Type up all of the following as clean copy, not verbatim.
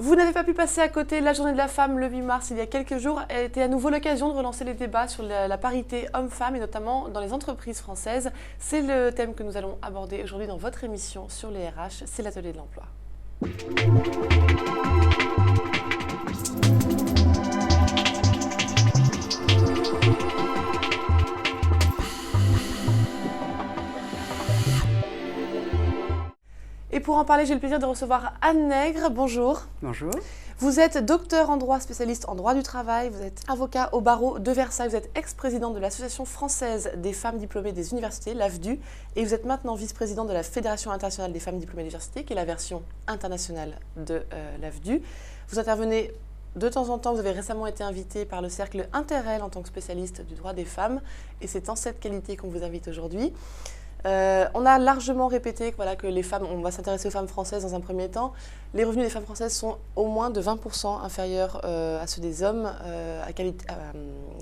Vous n'avez pas pu passer à côté de la journée de la femme le 8 mars il y a quelques jours. Elle était à nouveau l'occasion de relancer les débats sur la parité homme-femme et notamment dans les entreprises françaises. C'est le thème que nous allons aborder aujourd'hui dans votre émission sur les RH, c'est l'atelier de l'emploi. Et pour en parler, j'ai le plaisir de recevoir Anne Nègre. Bonjour. Bonjour. Vous êtes docteur en droit, spécialiste en droit du travail, vous êtes avocat au barreau de Versailles, vous êtes ex-président de l'Association française des femmes diplômées des universités, l'AFDU, et vous êtes maintenant vice-président de la Fédération internationale des femmes diplômées des universités, qui est la version internationale de l'AFDU. Vous intervenez de temps en temps, vous avez récemment été invité par le cercle Interrel en tant que spécialiste du droit des femmes, et c'est en cette qualité qu'on vous invite aujourd'hui. On a largement répété que les femmes, on va s'intéresser aux femmes françaises dans un premier temps. Les revenus des femmes françaises sont au moins de 20% inférieurs à ceux des hommes à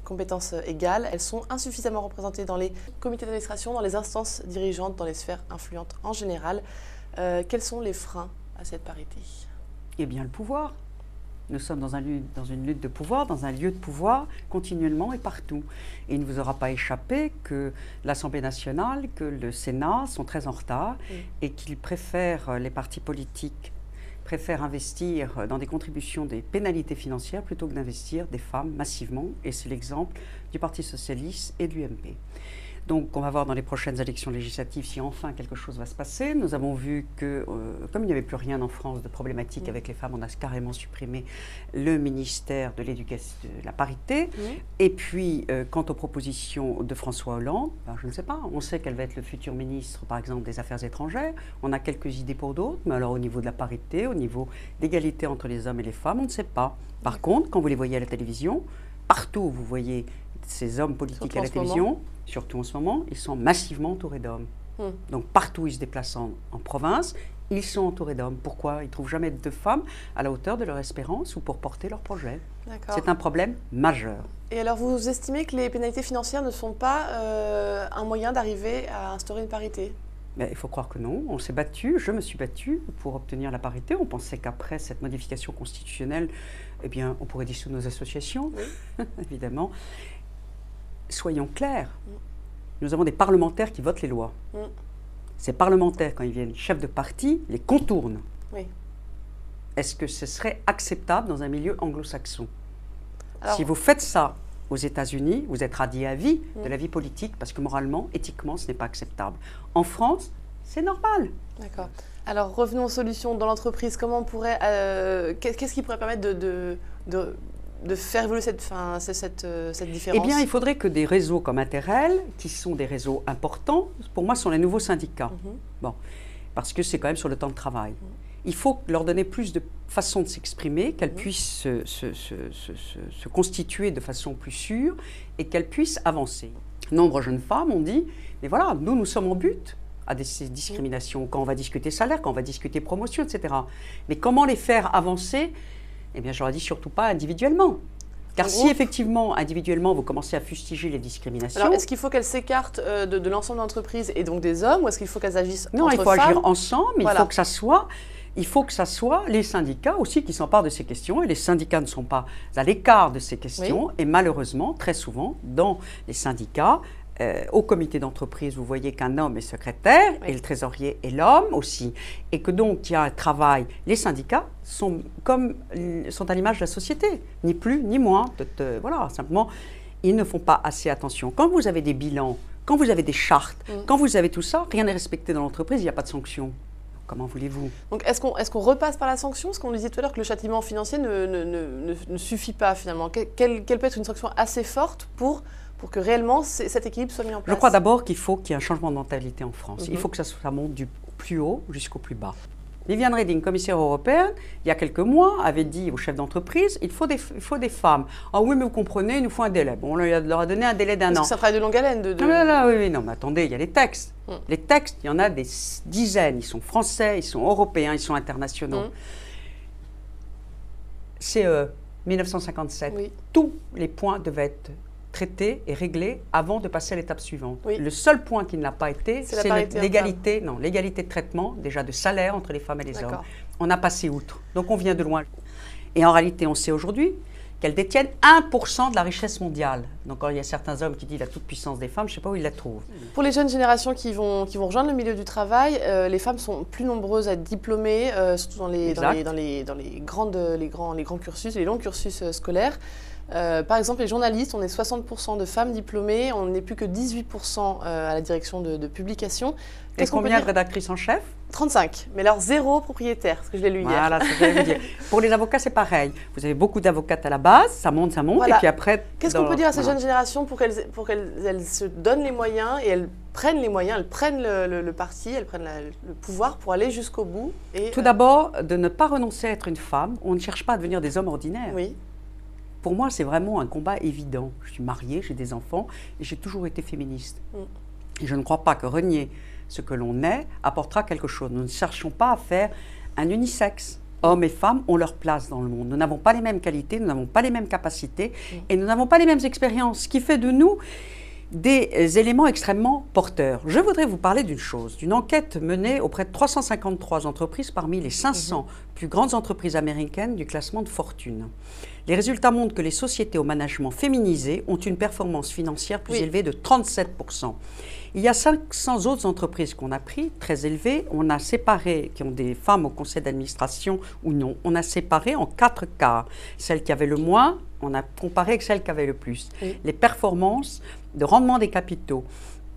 compétences égales. Elles sont insuffisamment représentées dans les comités d'administration, dans les instances dirigeantes, dans les sphères influentes en général. Quels sont les freins à cette parité ? Eh bien, le pouvoir. Nous sommes dans une lutte de pouvoir, dans un lieu de pouvoir, continuellement et partout. Et il ne vous aura pas échappé que l'Assemblée nationale, que le Sénat sont très en retard et qu'ils préfèrent, les partis politiques, préfèrent investir dans des contributions, des pénalités financières plutôt que d'investir des femmes massivement. Et c'est l'exemple du Parti socialiste et du MP. Donc, on va voir dans les prochaines élections législatives si enfin quelque chose va se passer. Nous avons vu que, comme il n'y avait plus rien en France de problématique avec les femmes, on a carrément supprimé le ministère de l'Éducation, de la parité. Et puis, quant aux propositions de François Hollande, je ne sais pas. On sait qu'elle va être le futur ministre, par exemple, des Affaires étrangères. On a quelques idées pour d'autres, mais alors au niveau de la parité, au niveau d'égalité entre les hommes et les femmes, on ne sait pas. Par contre, quand vous les voyez à la télévision, partout où vous voyez ces hommes politiques à la télévision, surtout en ce moment, ils sont massivement entourés d'hommes. Donc partout où ils se déplacent en province, ils sont entourés d'hommes. Pourquoi ? Ils ne trouvent jamais de femmes à la hauteur de leur espérance ou pour porter leur projet. C'est un problème majeur. Et alors vous estimez que les pénalités financières ne sont pas un moyen d'arriver à instaurer une parité ? Mais il faut croire que non. On s'est battu, je me suis battue pour obtenir la parité. On pensait qu'après cette modification constitutionnelle, eh bien, on pourrait dissoudre nos associations, évidemment. Soyons clairs, nous avons des parlementaires qui votent les lois. Ces parlementaires, quand ils viennent chefs de parti, les contournent. Est-ce que ce serait acceptable dans un milieu anglo-saxon ? Si vous faites ça aux États-Unis, vous êtes radié à vie de la vie politique, parce que moralement, éthiquement, ce n'est pas acceptable. En France, c'est normal. D'accord. Alors revenons aux solutions dans l'entreprise. Comment on pourrait, qu'est-ce qui pourrait permettre de faire évoluer cette différence ? Eh bien, il faudrait que des réseaux comme Interrel, qui sont des réseaux importants, pour moi, sont les nouveaux syndicats. Bon, parce que c'est quand même sur le temps de travail. Il faut leur donner plus de façon de s'exprimer, qu'elles puissent se constituer de façon plus sûre et qu'elles puissent avancer. Nombreuses jeunes femmes ont dit, mais voilà, nous sommes en but à ces discriminations, quand on va discuter salaire, quand on va discuter promotion, etc. Mais comment les faire avancer ? Eh bien, j'aurais dit surtout pas individuellement. Car si effectivement, individuellement, vous commencez à fustiger les discriminations... Alors, est-ce qu'il faut qu'elles s'écartent de l'ensemble de l'entreprise et donc des hommes, ou est-ce qu'il faut qu'elles agissent entre femmes ? Non, il faut agir ensemble, mais il faut que ça soit les syndicats aussi qui s'emparent de ces questions, et les syndicats ne sont pas à l'écart de ces questions, et malheureusement, très souvent, dans les syndicats, au comité d'entreprise, vous voyez qu'un homme est secrétaire et le trésorier est l'homme aussi. Et que donc, il y a un travail. Les syndicats sont à l'image de la société, ni plus ni moins. Voilà, simplement, ils ne font pas assez attention. Quand vous avez des bilans, quand vous avez des chartes, quand vous avez tout ça, rien n'est respecté dans l'entreprise, il n'y a pas de sanction. Comment voulez-vous ? Donc, est-ce qu'on repasse par la sanction ? Parce qu'on disait tout à l'heure que le châtiment financier ne suffit pas finalement. Quelle peut être une sanction assez forte pour que réellement cet équilibre soit mis en place ? Je crois d'abord qu'il faut qu'il y ait un changement de mentalité en France. Il faut que ça monte du plus haut jusqu'au plus bas. Viviane Reding, commissaire européenne, il y a quelques mois, avait dit aux chefs d'entreprise, il faut des femmes. Ah oui, mais vous comprenez, il nous faut un délai. Bon, on leur a donné un délai d'1 an. Parce que ça travaille de longue haleine. Non, mais attendez, il y a les textes. Les textes, il y en a des dizaines. Ils sont français, ils sont européens, ils sont internationaux. CE, 1957. Tous les points devaient être traités et réglés avant de passer à l'étape suivante. Le seul point qui ne l'a pas été, c'est l'égalité de traitement, déjà de salaire entre les femmes et les hommes. On a passé outre. Donc on vient de loin. Et en réalité, on sait aujourd'hui qu'elles détiennent 1% de la richesse mondiale. Donc quand il y a certains hommes qui disent la toute-puissance des femmes, je ne sais pas où ils la trouvent. Pour les jeunes générations qui vont rejoindre le milieu du travail, les femmes sont plus nombreuses à être diplômées, surtout dans les grands cursus, les longs cursus scolaires. Par exemple, les journalistes, on est 60% de femmes diplômées, on n'est plus que 18% à la direction de publication. Et combien de rédactrices en chef? 35, mais alors 0 propriétaire, parce que je l'ai lu hier. Voilà, c'est ce que j'allais vous dire. Pour les avocats, c'est pareil. Vous avez beaucoup d'avocates à la base, ça monte, voilà. Et puis après... Qu'est-ce qu'on peut dire à ces jeunes générations pour qu'elles se donnent les moyens et elles prennent les moyens, elles prennent le parti, elles prennent le pouvoir pour aller jusqu'au bout Tout d'abord, de ne pas renoncer à être une femme. On ne cherche pas à devenir des hommes ordinaires. Oui. Pour moi, c'est vraiment un combat évident. Je suis mariée, j'ai des enfants et j'ai toujours été féministe. Et je ne crois pas que renier ce que l'on est apportera quelque chose. Nous ne cherchons pas à faire un unisexe. Hommes et femmes ont leur place dans le monde. Nous n'avons pas les mêmes qualités, nous n'avons pas les mêmes capacités et nous n'avons pas les mêmes expériences, ce qui fait de nous des éléments extrêmement porteurs. Je voudrais vous parler d'une chose, d'une enquête menée auprès de 353 entreprises parmi les 500 plus grandes entreprises américaines du classement de Fortune. Les résultats montrent que les sociétés au management féminisé ont une performance financière plus élevée de 37%. Il y a 500 autres entreprises qu'on a pris, très élevées. On a séparé, qui ont des femmes au conseil d'administration ou non, on a séparé en 4 quarts. Celles qui avaient le moins, on a comparé avec celles qui avaient le plus. Les performances de rendement des capitaux,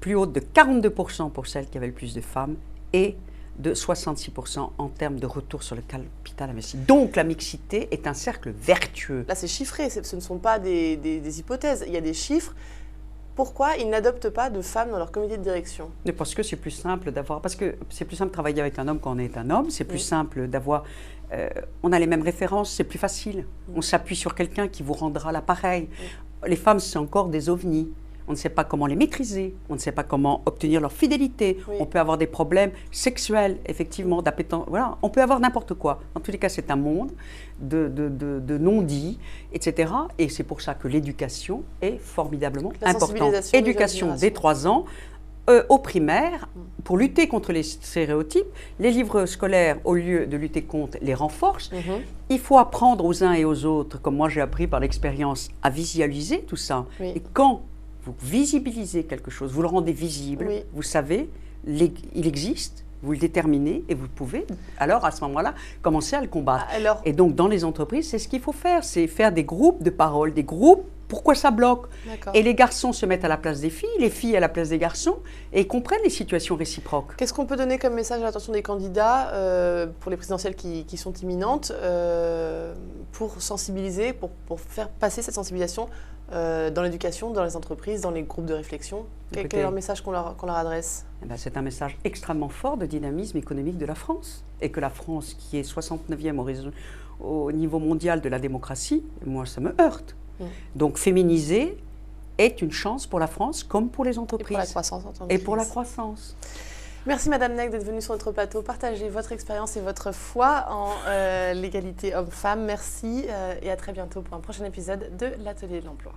plus hautes de 42% pour celles qui avaient le plus de femmes et de 66% en termes de retour sur le capital investi. Donc la mixité est un cercle vertueux. Là c'est chiffré, ce ne sont pas des hypothèses, il y a des chiffres. Pourquoi ils n'adoptent pas de femmes dans leur comité de direction? Parce que c'est plus simple d'avoir, parce que c'est plus simple de travailler avec un homme quand on est un homme, c'est plus simple d'avoir, on a les mêmes références, c'est plus facile. On s'appuie sur quelqu'un qui vous rendra l'appareil. Les femmes, c'est encore des ovnis. On ne sait pas comment les maîtriser, on ne sait pas comment obtenir leur fidélité. On peut avoir des problèmes sexuels, effectivement, d'appétence. Voilà, on peut avoir n'importe quoi. En tous les cas, c'est un monde de non-dits, etc. Et c'est pour ça que l'éducation est formidablement importante. Éducation dès 3 ans, au primaire, pour lutter contre les stéréotypes. Les livres scolaires, au lieu de lutter contre, les renforcent. Il faut apprendre aux uns et aux autres, comme moi j'ai appris par l'expérience, à visualiser tout ça. Et quand vous visibilisez quelque chose, vous le rendez visible, vous savez, il existe, vous le déterminez et vous pouvez, alors à ce moment-là, commencer à le combattre. Et donc dans les entreprises, c'est ce qu'il faut faire, c'est faire des groupes de parole, des groupes, pourquoi ça bloque? Et les garçons se mettent à la place des filles, les filles à la place des garçons, et comprennent les situations réciproques. Qu'est-ce qu'on peut donner comme message à l'attention des candidats pour les présidentielles qui sont imminentes, pour sensibiliser, pour faire passer cette sensibilisation dans l'éducation, dans les entreprises, dans les groupes de réflexion? Quel est leur message qu'on leur adresse? C'est un message extrêmement fort de dynamisme économique de la France. Et que la France, qui est 69e au niveau mondial de la démocratie, moi ça me heurte. Donc féminiser est une chance pour la France comme pour les entreprises. Et pour la croissance. Et pour la croissance. Merci Madame Necq d'être venue sur notre plateau, partager votre expérience et votre foi en l'égalité homme-femme. Merci et à très bientôt pour un prochain épisode de l'Atelier de l'Emploi.